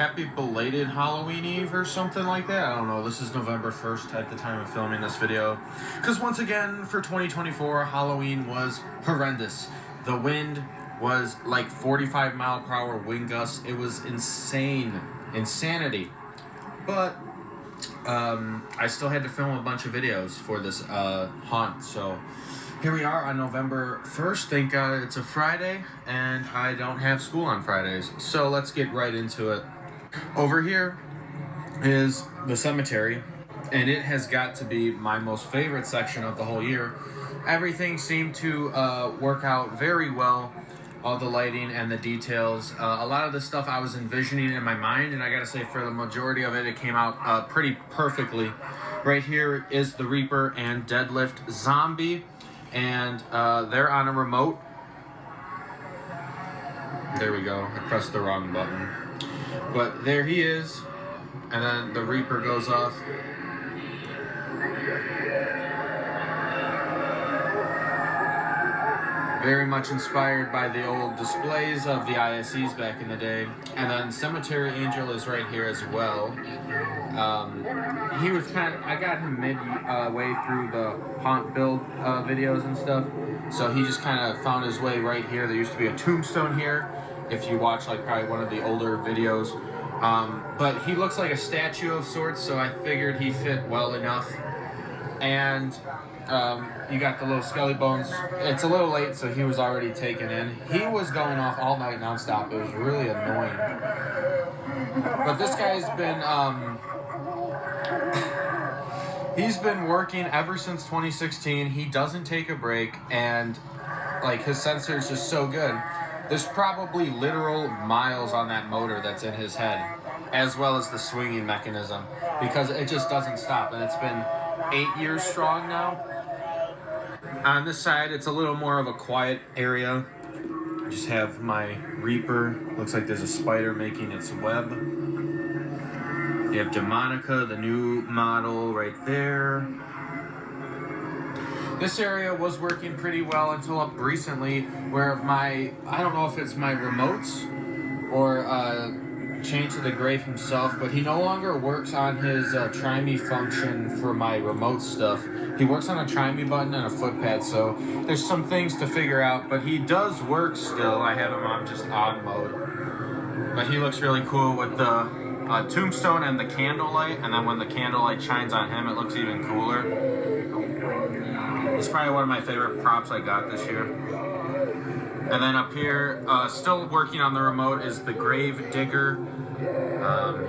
happy belated Halloween Eve or something like that. I don't know. This is November 1st at the time of filming this video. Because once again, for 2024, Halloween was horrendous. The wind was like 45-mile-per-hour wind gusts. It was insane. Insanity. But I still had to film a bunch of videos for this haunt. So here we are on November 1st. Thank God it's a Friday and I don't have school on Fridays. So let's get right into it. Over here is the cemetery, and it has got to be my most favorite section of the whole year. Everything seemed to work out very well. All the lighting and the details. A lot of the stuff I was envisioning in my mind, and I gotta say for the majority of it, it came out pretty perfectly. Right here is the Reaper and Deadlift Zombie, and they're on a remote. There we go, I pressed the wrong button. But there he is, and then the Reaper goes off. Very much inspired by the old displays of the ISEs back in the day. And then Cemetery Angel is right here as well. He was I got him midway through the haunt build videos and stuff. So he just kind of found his way right here. There used to be a tombstone here, if you watch like probably one of the older videos. But he looks like a statue of sorts, so I figured he fit well enough. And you got the little skelly bones. It's a little late, so he was already taken in. He was going off all night nonstop. It was really annoying. But this guy's been he's been working ever since 2016. He doesn't take a break, and like his sensor is just so good. There's probably literal miles on that motor that's in his head, as well as the swinging mechanism, because it just doesn't stop, and it's been 8 years strong now. On this side, it's a little more of a quiet area. I just have my Reaper. Looks like there's a spider making its web. You have Demonica, the new model, right there. This area was working pretty well until up recently, where I don't know if it's my remotes or Chained to the Grave himself, but he no longer works on his try me function for my remote stuff. He works on a try me button and a footpad, so there's some things to figure out, but he does work still. I have him on just on mode. But he looks really cool with the tombstone and the candlelight, and then when the candlelight shines on him, it looks even cooler. It's probably one of my favorite props I got this year. And then up here, still working on the remote, is the Grave Digger.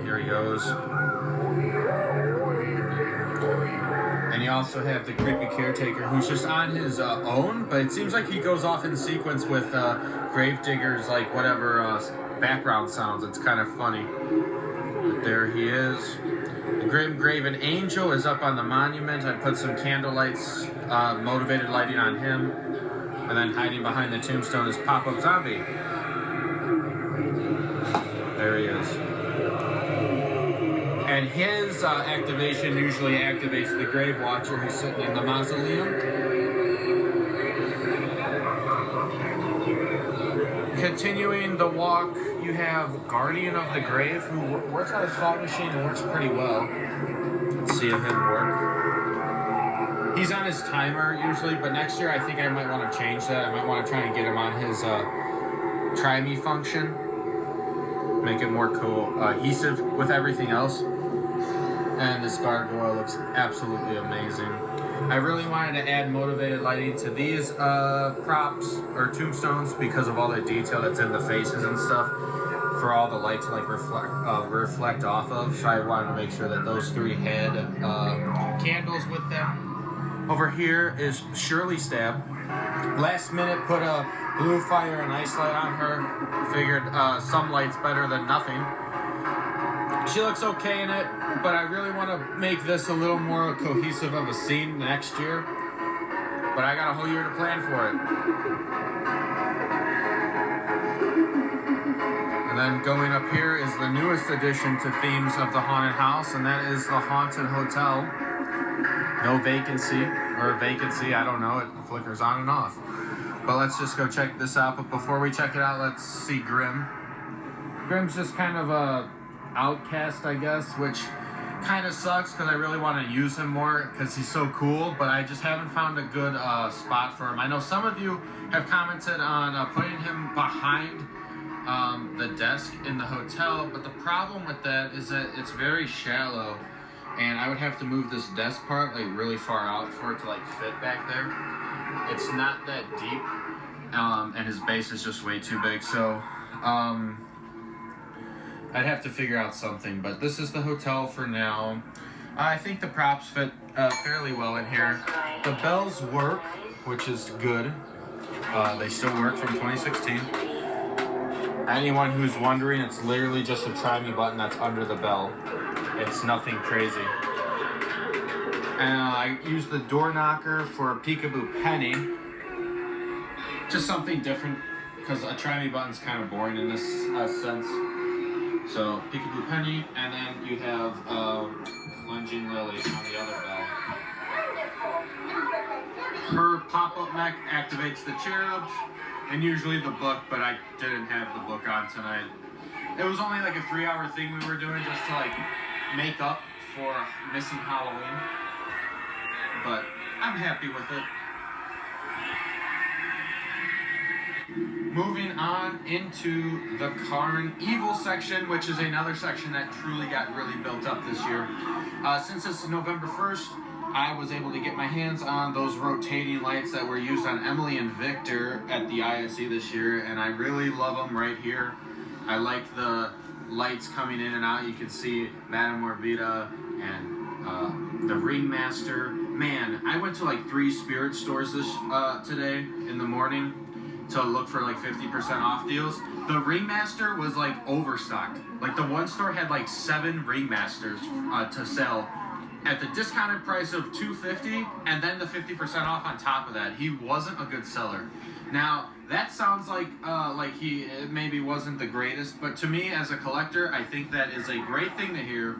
Here he goes. And you also have the Creepy Caretaker, who's just on his own, but it seems like he goes off in sequence with Grave Digger's, like, whatever background sounds. It's kind of funny. But there he is. The Grim Graven Angel is up on the monument. I put some candlelights, motivated lighting on him. And then hiding behind the tombstone is Pop-Up Zombie. There he is. And his activation usually activates the Grave Watcher, who's sitting in the mausoleum. Continuing the walk, you have Guardian of the Grave, who works on his fog machine and works pretty well. Let's see him work. He's on his timer usually, but next year I think I might want to change that. I might want to try and get him on his try me function. Make it more cohesive with everything else. And this gargoyle looks absolutely amazing. I really wanted to add motivated lighting to these props or tombstones because of all the detail that's in the faces and stuff, for all the light to like reflect off of. So I wanted to make sure that those three had candles with them. Over here is Shirley Stab. Last minute put a blue fire and ice light on her. Figured some light's better than nothing. She looks okay in it, but I really want to make this a little more cohesive of a scene next year. But I got a whole year to plan for it. And then going up here is the newest addition to themes of the haunted house, and that is the Haunted Hotel. No vacancy, or vacancy, I don't know, it flickers on and off. But let's just go check this out. But before we check it out, let's see Grim. Grim's just kind of outcast, I guess, which kind of sucks because I really want to use him more because he's so cool, but I just haven't found a good spot for him. I know some of you have commented on putting him behind the desk in the hotel, but the problem with that is that it's very shallow, and I would have to move this desk part like really far out for it to like fit back there. It's not that deep, and his base is just way too big, so I'd have to figure out something, but this is the hotel for now. I think the props fit fairly well in here. The bells work, which is good. They still work from 2016. Anyone who's wondering, it's literally just a try me button that's under the bell. It's nothing crazy. And I use the door knocker for a Peekaboo Penny. Just something different, because a try me button's kind of boring in this sense. So Peekaboo Penny, and then you have Lunging Lily on the other bell. Her pop-up mech activates the cherubs, and usually the book, but I didn't have the book on tonight. It was only like a 3-hour thing we were doing just to like make up for missing Halloween. But I'm happy with it. Moving on into the Karn Evil section, which is another section that truly got really built up this year. Since it's November 1st, I was able to get my hands on those rotating lights that were used on Emily and Victor at the ISE this year, and I really love them right here. I like the lights coming in and out. You can see Madame Morbida and the Ringmaster. Man, I went to like 3 spirit stores today in the morning to look for like 50% off deals. The Ringmaster was like overstocked. Like the one store had like 7 Ringmasters to sell at the discounted price of $250, and then the 50% off on top of that. He wasn't a good seller. Now that sounds like he maybe wasn't the greatest, but to me as a collector, I think that is a great thing to hear,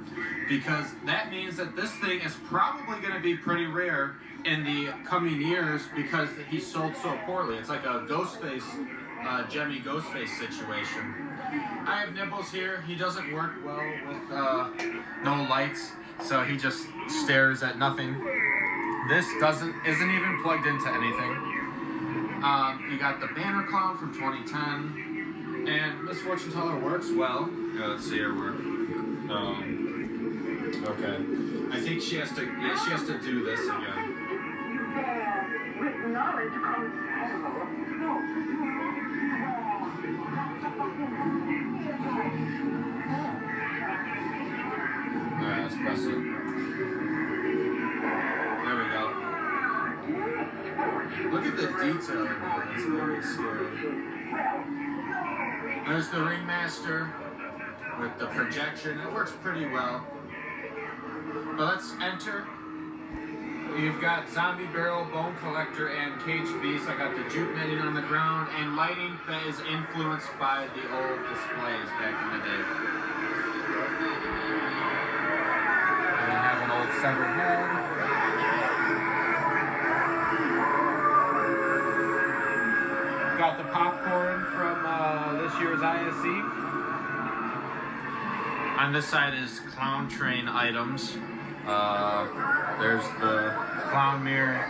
because that means that this thing is probably going to be pretty rare in the coming years because he sold so poorly. It's like a Ghostface, Jemmy Ghostface situation. I have Nibbles here. He doesn't work well with no lights, so he just stares at nothing. This isn't even plugged into anything. You got the Banner Clown from 2010, and Miss Fortune Teller works well. Let's see her work. Okay. I think she has to do this again. With knowledge comes Alright, let's press it. There we go. Look at the detail in here. It's very scary. There's the Ringmaster with the projection. It works pretty well. But let's enter. You've got Zombie Barrel, Bone Collector, and Caged Beast. I got the jute netting on the ground, and lighting that is influenced by the old displays back in the day. And we have an old severed head. Got the popcorn from this year's ISE. On this side is Clown Train items. There's the Clown Mirror,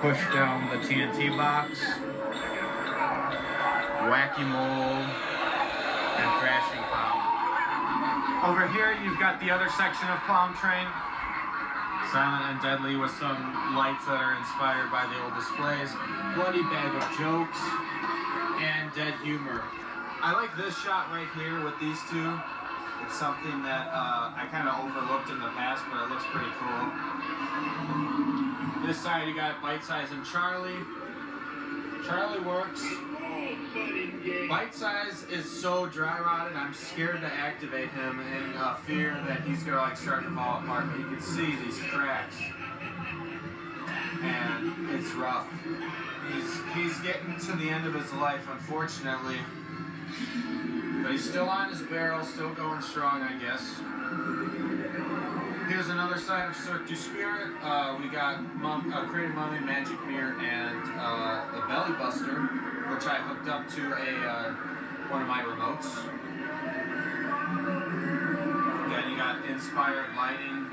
push down the TNT box, Whack-A-Mole, and Thrashing Clown. Over here you've got the other section of Clown Train, Silent and Deadly, with some lights that are inspired by the old displays, Bloody Bag of Jokes, and Dead Humor. I like this shot right here with these two. It's something that I kind of overlooked in the past, but it looks pretty cool. This side you got Bite Size and Charlie. Charlie works. Bite Size is so dry rotted, I'm scared to activate him in fear that he's gonna like start to fall apart. But you can see these cracks, and it's rough. He's getting to the end of his life, unfortunately. But he's still on his barrel, still going strong, I guess. Here's another side of Cirque du Spirit. We got Creative Mummy, Magic Mirror, and the Belly Buster, which I hooked up to one of my remotes. inspired lighting.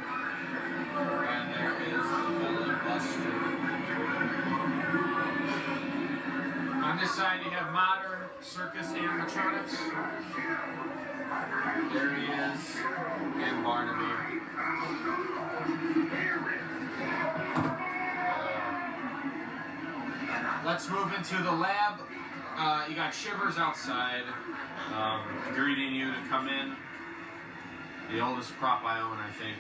And there is the Belly Buster. On this side you have modern circus animatronics. There he is, and Barnaby. Let's move into the lab. You got Shivers outside, greeting you to come in. The oldest prop I own, I think.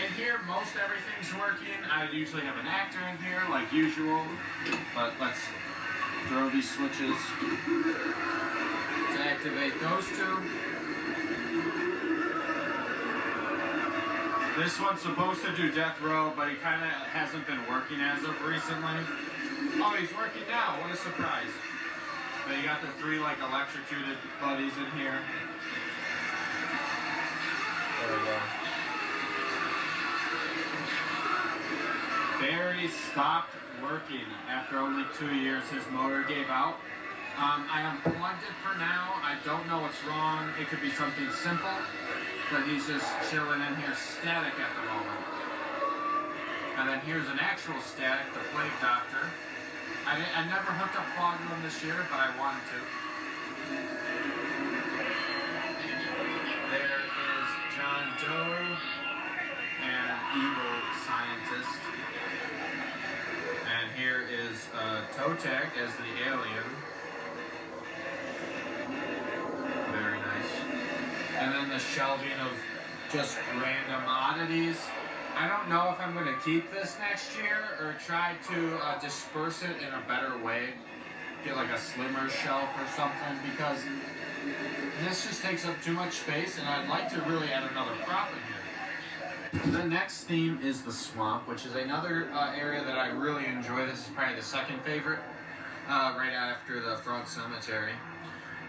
In here, most everything's working. I usually have an actor in here, like usual, but let's throw these switches to activate those two. This one's supposed to do Death Row, but he kind of hasn't been working as of recently. Oh, he's working now. What a surprise. But you got the three, like, electrocuted buddies in here. There we go. Barry stopped working after only 2 years. His motor gave out. I unplugged it for now. I don't know what's wrong. It could be something simple, but he's just chilling in here static at the moment. And then here's an actual static, the Plague Doctor. I never hooked up Fogloom this year, but I wanted to. There is John Doe and Evil Scientist. And here is Totek as the alien. Very nice. And then the shelving of just random oddities. I don't know if I'm going to keep this next year or try to disperse it in a better way. Get like a slimmer shelf or something, because this just takes up too much space and I'd like to really add another prop in here. The next theme is the swamp, which is another area that I really enjoy. This is probably the second favorite, right after the front cemetery.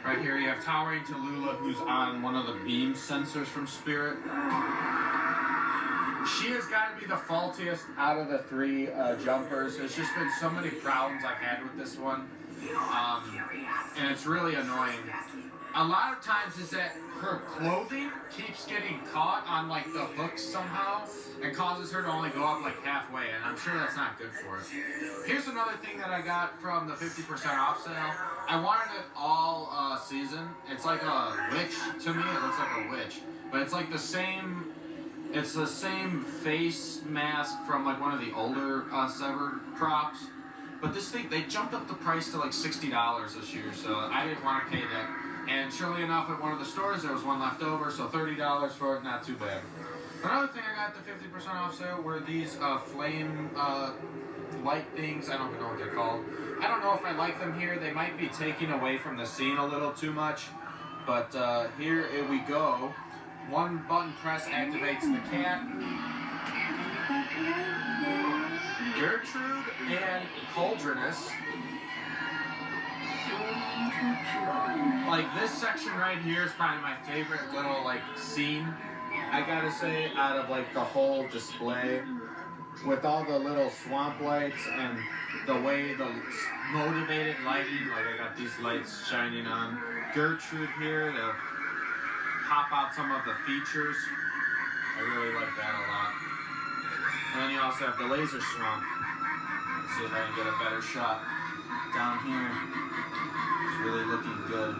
Right here you have Towering Tallulah, who's on one of the beam sensors from Spirit. She has got to be the faultiest out of the three jumpers. There's just been so many problems I've had with this one, and it's really annoying. A lot of times is that her clothing keeps getting caught on like the hooks somehow and causes her to only go up like halfway, and I'm sure that's not good for it. Here's another thing that I got from the 50% off sale. I wanted it all season. It's like a witch to me. It looks like a witch, but it's like the same. It's the same face mask from like one of the older Severed props. But this thing, they jumped up the price to like $60 this year, so I didn't want to pay that. And surely enough, at one of the stores, there was one left over, so $30 for it, not too bad. Another thing I got at the 50% off sale were these flame light things. I don't even know what they're called. I don't know if I like them here. They might be taking away from the scene a little too much. But here we go. One button press activates the cat. Gertrude and Holdreness. Like this section right here is probably my favorite little like scene, I gotta say, out of like the whole display. With all the little swamp lights and the way the motivated lighting, like I got these lights shining on Gertrude here to pop out some of the features. I really like that a lot. And then you also have the laser swamp. Let's see if I can get a better shot down here. It's really looking good.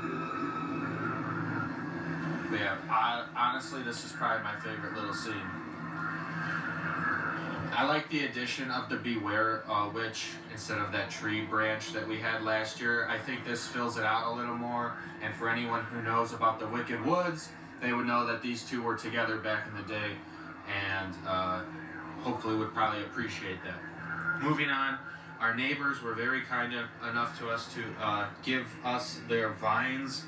But yeah, honestly, this is probably my favorite little scene. I like the addition of the Beware Witch instead of that tree branch that we had last year. I think this fills it out a little more. And for anyone who knows about the Wicked Woods, they would know that these two were together back in the day, and hopefully would probably appreciate that. Moving on, our neighbors were very kind enough to us to give us their vines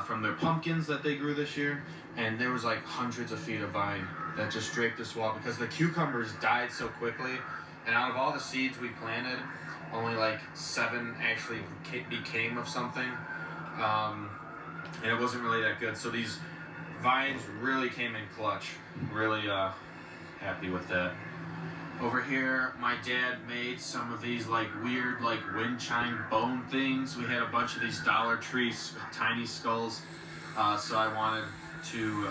from their pumpkins that they grew this year, and there was like hundreds of feet of vine that just draped this wall because the cucumbers died so quickly, and out of all the seeds we planted, only like 7 actually became of something, and it wasn't really that good. So these vines really came in clutch. Really happy with that. Over here, my dad made some of these like weird like wind chime bone things. We had a bunch of these Dollar Tree tiny skulls, so I wanted to,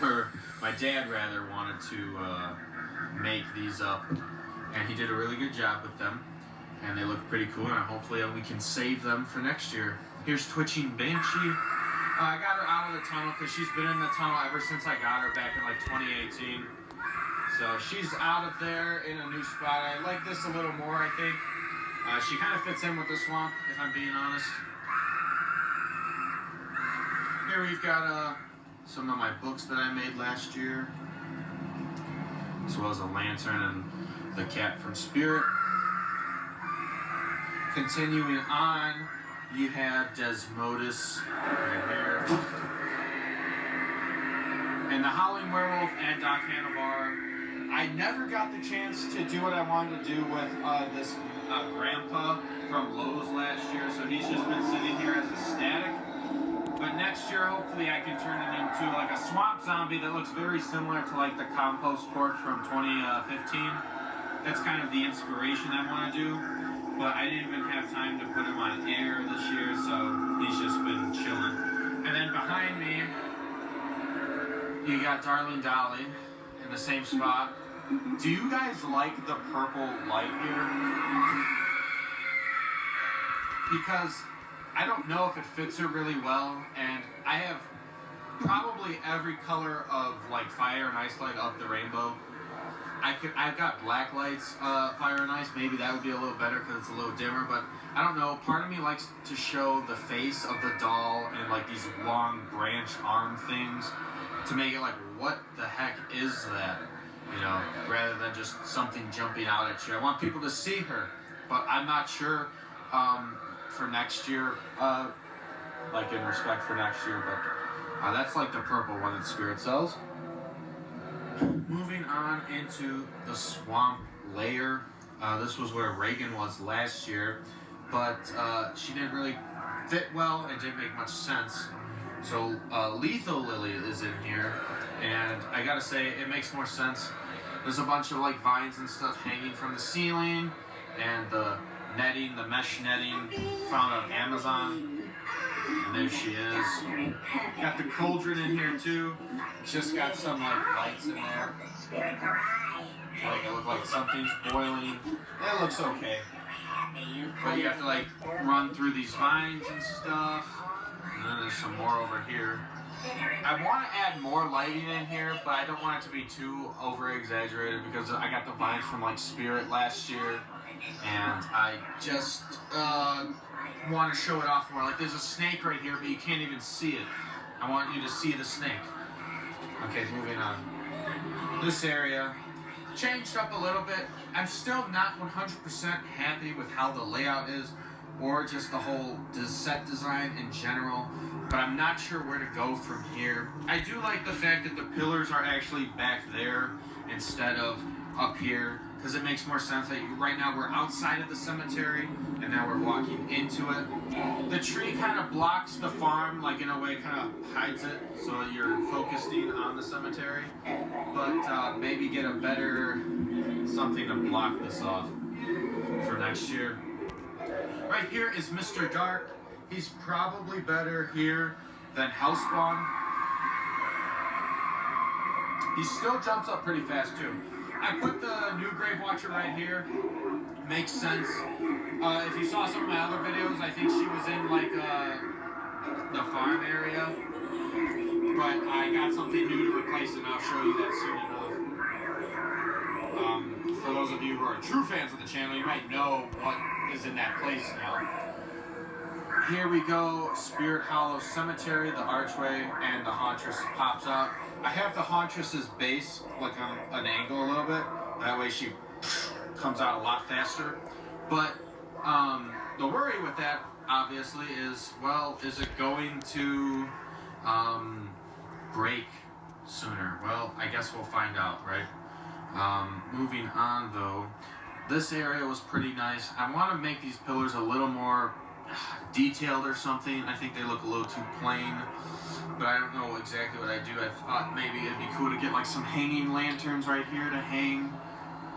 or my dad rather wanted to make these up, and he did a really good job with them, and they look pretty cool, and hopefully we can save them for next year. Here's Twitching Banshee. I got her out of the tunnel because she's been in the tunnel ever since I got her back in like 2018. So she's out of there in a new spot. I like this a little more, I think. She kind of fits in with the swamp, if I'm being honest. Here we've got some of my books that I made last year, as well as a lantern and the cat from Spirit. Continuing on, you have Desmodus right here. And the Howling Werewolf and Doc Hannibar. I never got the chance to do what I wanted to do with this grandpa from Lowe's last year, so he's just been sitting here as a static. But next year, hopefully I can turn it into like a swamp zombie that looks very similar to like the compost cork from 2015. That's kind of the inspiration I want to do. But I didn't even have time to put him on air this year, so he's just been chilling. And then behind me, you got Darling Dolly in the same spot. Do you guys like the purple light here? Because I don't know if it fits her really well, and I have probably every color of like fire and ice light of the rainbow. I've got black lights, fire and ice. Maybe that would be a little better because it's a little dimmer. But I don't know. Part of me likes to show the face of the doll and like these long branched arm things to make it like, what the heck is that? You know, rather than just something jumping out at you. I want people to see her, but I'm not sure for next year, like in respect for next year. But that's like the purple one that Spirit sells. Moving on into the swamp layer. This was where Reagan was last year, but she didn't really fit well and didn't make much sense. So Lethal Lily is in here, and I gotta say, it makes more sense. There's a bunch of like vines and stuff hanging from the ceiling, and the netting, the mesh netting found on Amazon. And there she is. Got the cauldron in here too. Just got some like lights in there. Like it looks like something's boiling. It looks okay. But you have to like run through these vines and stuff. And then there's some more over here. I want to add more lighting in here, but I don't want it to be too over exaggerated because I got the vines from like Spirit last year, and I just want to show it off more. Like there's a snake right here, but you can't even see it. I want you to see the snake. Okay, moving on. This area changed up a little bit. I'm still not 100% happy with how the layout is, or just the whole set design in general, but I'm not sure where to go from here. I do like the fact that the pillars are actually back there instead of up here, because it makes more sense that right now we're outside of the cemetery and now we're walking into it. The tree kind of blocks the farm, like in a way kind of hides it so that you're focusing on the cemetery, but maybe get a better something to block this off for next year. Right here is Mr. Dark. He's probably better here than Hellspawn. He still jumps up pretty fast too. I put the new Grave Watcher right here. Makes sense. If you saw some of my other videos, I think she was in like the farm area. But I got something new to replace it, and I'll show you that soon enough. For those of you who are true fans of the channel, you might know what is in that place now. Here we go, Spirit Hollow Cemetery, the archway, and the Hauntress pops out. I have the Hauntress's base like on an angle a little bit. That way she comes out a lot faster. But the worry with that, obviously, is, well, is it going to break sooner? Well, I guess we'll find out, right? Moving on, though, this area was pretty nice. I want to make these pillars a little more detailed or something. I think they look a little too plain, but I don't know exactly what I do. I thought maybe it'd be cool to get like some hanging lanterns right here to hang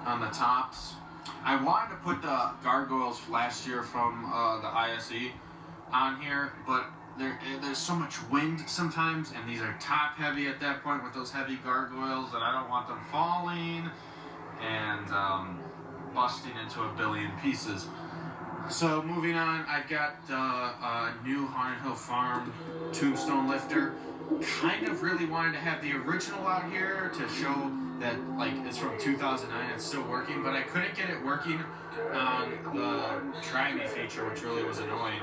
on the tops. I wanted to put the gargoyles last year from the ISE on here, but there's so much wind sometimes, and these are top heavy at that point with those heavy gargoyles, and I don't want them falling and busting into a billion pieces. So moving on, I've got the new Haunted Hill Farm tombstone lifter. Kind of really wanted to have the original out here to show that like it's from 2009, it's still working, but I couldn't get it working on the Try Me feature, which really was annoying.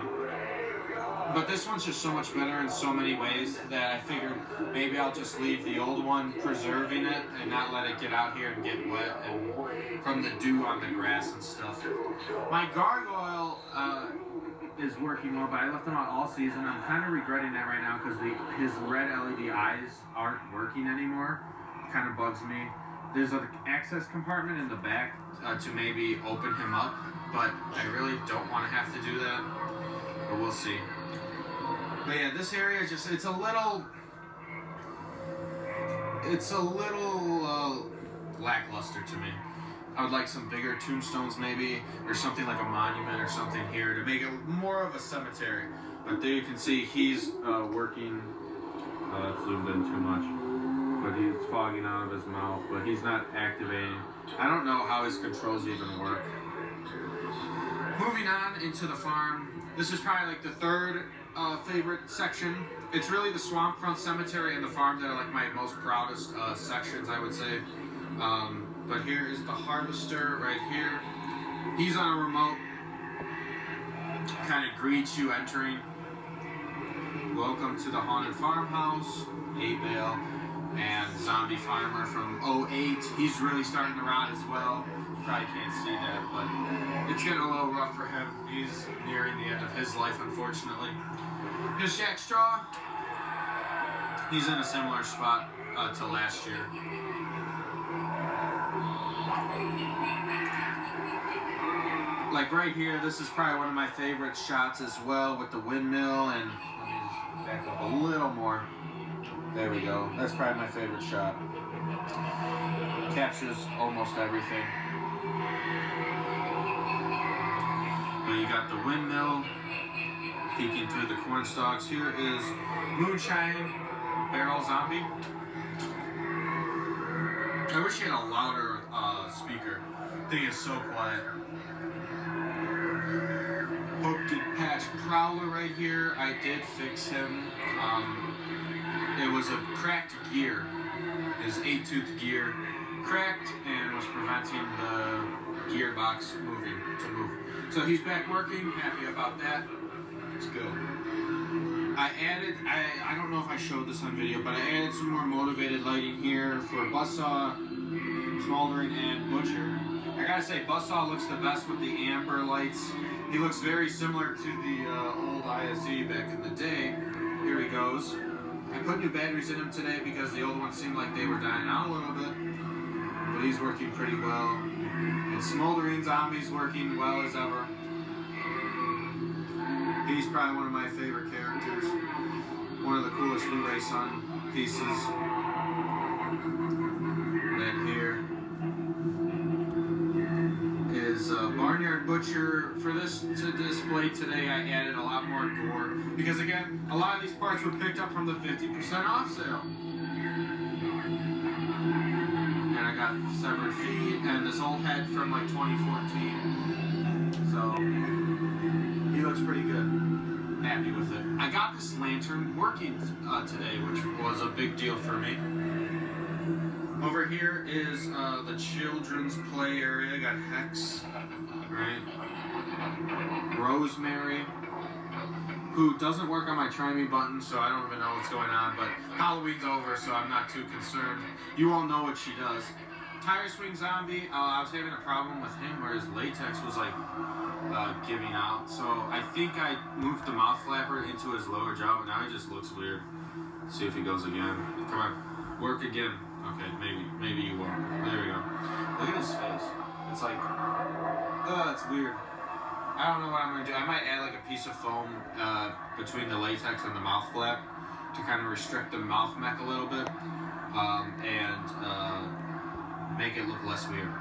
But this one's just so much better in so many ways that I figured maybe I'll just leave the old one preserving it and not let it get out here and get wet and from the dew on the grass and stuff. My gargoyle is working well, but I left him out all season. I'm kind of regretting that right now because his red LED eyes aren't working anymore. It kind of bugs me. There's an access compartment in the back to maybe open him up, but I really don't want to have to do that. But we'll see. But yeah, this area is just, it's a little lackluster to me. I would like some bigger tombstones maybe, or something like a monument or something here to make it more of a cemetery. But there you can see he's working, zoomed in too much, but he's fogging out of his mouth, but he's not activating. I don't know how his controls even work. Moving on into the farm, this is probably like the third favorite section. It's really the swamp front cemetery and the farm that are like my most proudest sections, I would say. But here is the harvester right here. He's on a remote. Kind of greets you entering. Welcome to the Haunted Farmhouse. 8-Bale and Zombie Farmer from 08. He's really starting to rot as well. You probably can't see that, but it's getting a little rough for him. He's nearing the end of his life, unfortunately. Here's Jack Straw. He's in a similar spot to last year. Like right here, this is probably one of my favorite shots as well with the windmill, and let me just back up a little more. There we go. That's probably my favorite shot. Captures almost everything. But you got the windmill peeking through the corn stalks. Here is Moonshine Barrel Zombie. I wish he had a louder speaker. The thing is so quiet. Hooked and Patch Prowler right here. I did fix him. It was a cracked gear. His 8-tooth gear cracked and was preventing the gearbox moving to move. So he's back working. Happy about that. It's good. I added, I don't know if I showed this on video, but I added some more motivated lighting here for Buzzsaw, Smoldering, and Butcher. I gotta say, Buzzsaw looks the best with the amber lights. He looks very similar to the old ISE back in the day. Here he goes. I put new batteries in him today because the old ones seemed like they were dying out a little bit. But he's working pretty well. And Smoldering Zombie's working well as ever. He's probably one of my favorite characters. One of the coolest Blu-ray Sun pieces. Then here is Barnyard Butcher. For this to display today, I added a lot more gore. Because again, a lot of these parts were picked up from the 50% off sale. And I got severed feet and this old head from like 2014. So, he looks pretty good. Happy with it. I got this lantern working today, which was a big deal for me. Over here is the children's play area. Got Hex, right? Rosemary, who doesn't work on my Try Me button, so I don't even know what's going on, but Halloween's over, so I'm not too concerned. You all know what she does. Tire Swing Zombie, I was having a problem with him where his latex was like giving out, so I think I moved the mouth flapper into his lower jaw, but now he just looks weird. Let's see if he goes again. Come on, work again. Okay, maybe you won't. There we go. Look at his face. It's like, it's weird. I don't know what I'm gonna do. I might add like a piece of foam between the latex and the mouth flap to kind of restrict the mouth mech a little bit and make it look less weird.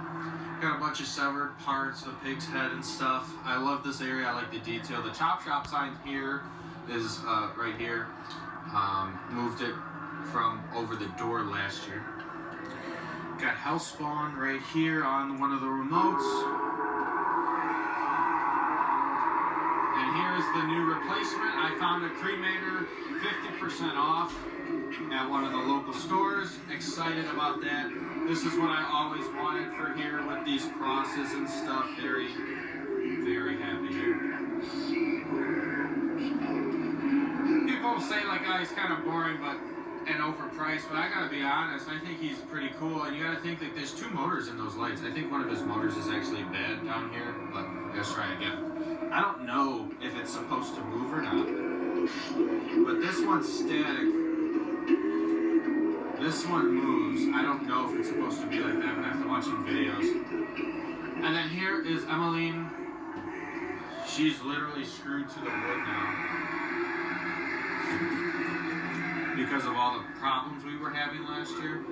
Got a bunch of severed parts of the pig's head and stuff. I love this area. I like the detail. The chop shop sign here is right here. Moved it from over the door last year. Got Hellspawn right here on one of the remotes. And here's the new replacement. I found a cremator 50% off at one of the local stores. Excited about that. This is what I always wanted for here with these crosses and stuff. Very, very happy here. People say like, oh, he's kind of boring, and overpriced, but I gotta be honest, I think he's pretty cool. And you gotta think that there's two motors in those lights. I think one of his motors is actually bad down here, but let's try again. I don't know if it's supposed to move or not, but this one's static. This one moves. I don't know if it's supposed to be like that, but after watching videos. And then here is Emmeline. She's literally screwed to the wood now because of all the problems we were having last year.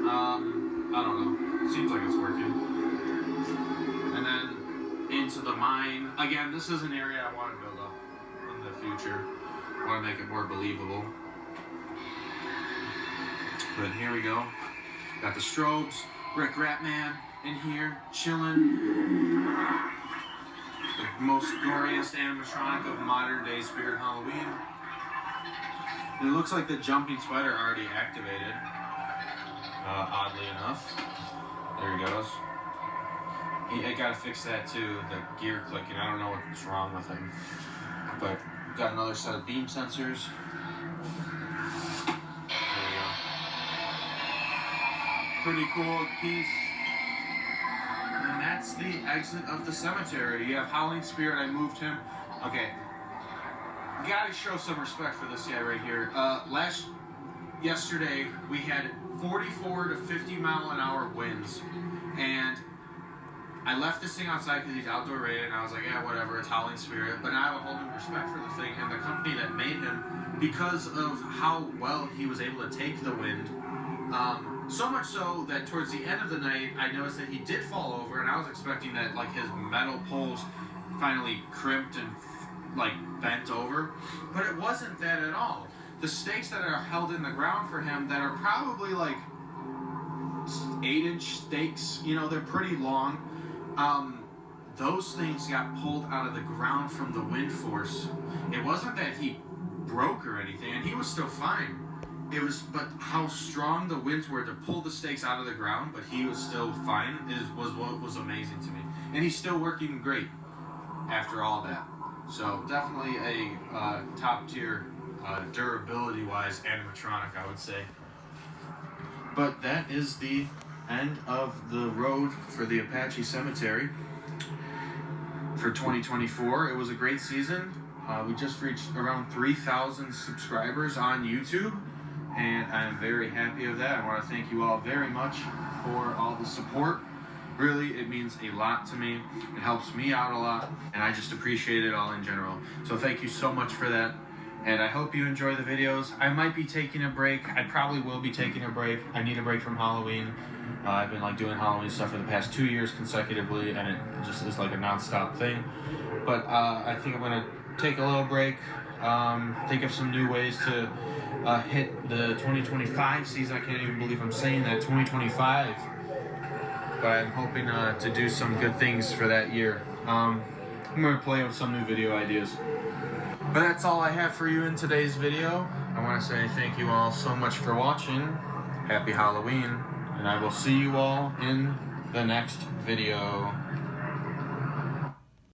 I don't know. Seems like it's working. And then into the mine. Again, this is an area I want to build up in the future. I want to make it more believable. But here we go. Got the strobes. Rick Ratman in here, chilling. The most glorious animatronic of modern day Spirit Halloween. And it looks like the jumping spider already activated. Oddly enough. There he goes. I gotta fix that too, the gear clicking. I don't know what's wrong with him. But got another set of beam sensors. Pretty cool piece. And that's the exit of the cemetery. You have Howling Spirit. I moved him. Okay. Gotta show some respect for this guy right here. Yesterday, we had 44 to 50 mile an hour winds. And I left this thing outside because he's outdoor rated. And I was like, yeah, whatever. It's Howling Spirit. But now I have a whole new respect for the thing. And the company that made him, because of how well he was able to take the wind. So much so that towards the end of the night, I noticed that he did fall over, and I was expecting that like his metal poles finally crimped and like bent over, but it wasn't that at all. The stakes that are held in the ground for him that are probably like 8-inch stakes, you know, they're pretty long. Those things got pulled out of the ground from the wind force. It wasn't that he broke or anything, and he was still fine. But how strong the winds were to pull the stakes out of the ground, but he was still fine, was what was amazing to me. And he's still working great after all that. So definitely a top tier, durability-wise animatronic, I would say. But that is the end of the road for the Apache Cemetery for 2024. It was a great season. We just reached around 3,000 subscribers on YouTube. And I'm very happy of that. I want to thank you all very much for all the support. Really, it means a lot to me. It helps me out a lot, and I just appreciate it all in general. So thank you so much for that, and I hope you enjoy the videos. I might be taking a break. I probably will be taking a break. I need a break from Halloween. I've been like doing Halloween stuff for the past 2 years consecutively, and it just is like a non-stop thing. But I think I'm going to take a little break, think of some new ways to hit the 2025 season. I can't even believe I'm saying that, 2025. But I'm hoping to do some good things for that year. I'm going to play with some new video ideas. But that's all I have for you in today's video. I want to say thank you all so much for watching. Happy Halloween. And I will see you all in the next video.